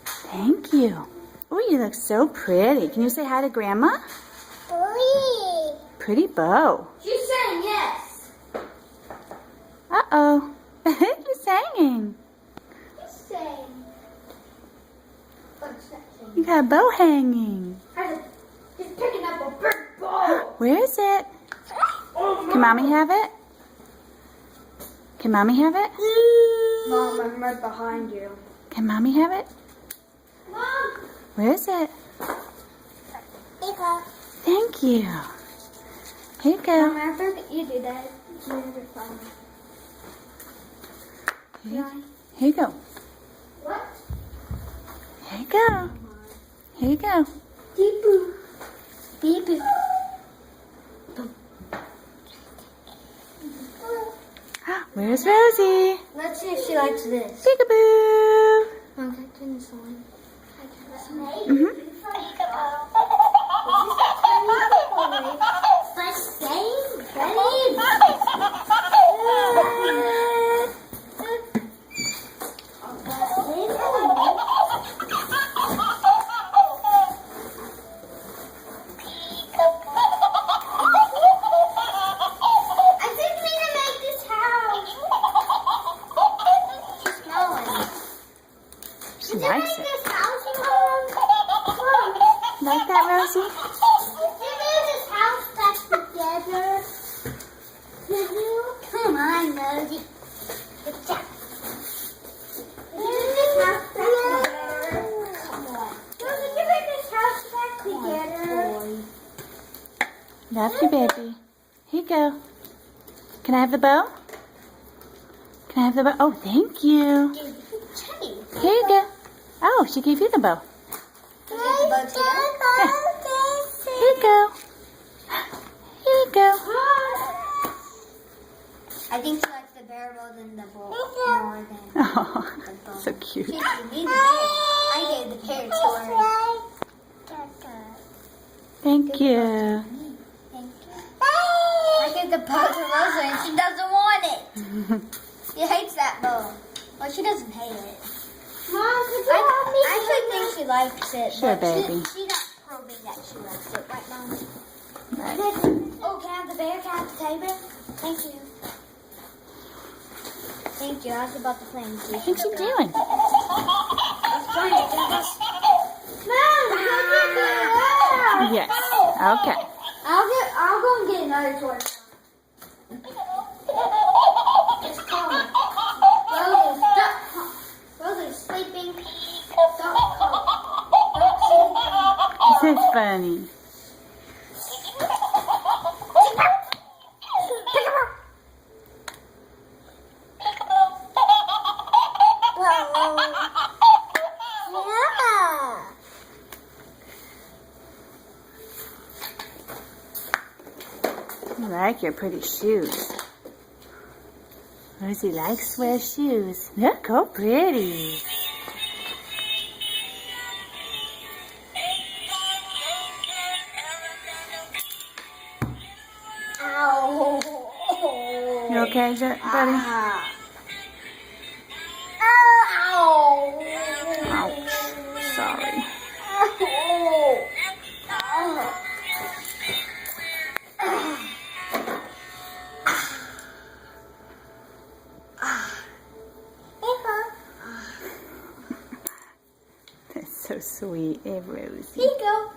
Thank you. Oh, you look so pretty. Can you say hi to Grandma? Pretty bow. She's saying yes. Uh-oh. Who's singing? She's saying. What's that saying? You got a bow hanging. He's picking up a big ball. Where is it? Oh, Can Mommy have it? Can Mommy have it? Mom, I'm right behind you. Can Mommy have it? Mom. Where is it? Thank you. Here you go. Mom, after you do that, you're fine. Here you go. What? Here you go. Here you go. Beep boo. Beep boo. Where's Rosie? Let's see if she likes this. Peekaboo. Okay, turn this on. Mm-hmm. She likes it. Like that, Rosie? Come on, Rosie. Good job. Love you, baby. Here you go. Can I have the bow? Can I have the bow? Oh, thank you. Here you go. Oh, she gave you the bow. Here Here you go. Here you go. I think she likes the bear more than the bull. More than Oh, the bull. so cute. She needs the bear. I gave the bear to her. Thank you. Thank you. I gave the bow to Rosa and she doesn't want it. She hates that bow. Well, she doesn't hate it. Mom, could you help me? I actually think she likes it. Sure, but baby. She's not proving that she likes it. Right, Mom? Right. Oh, can I have the bear? Can I have the table? Thank you. Thank you. I was about to play and see. What's she doing? Mom, Yes. Okay. I'll go and get another toy. It's calm. Rosa's sleeping. Don't sleep. This is funny. I like your pretty shoes. Rosie likes to wear shoes. Look how pretty. Ow. You okay, buddy? Ow. Ouch. Sorry. That's so sweet. Hey, Rosie. Here you go.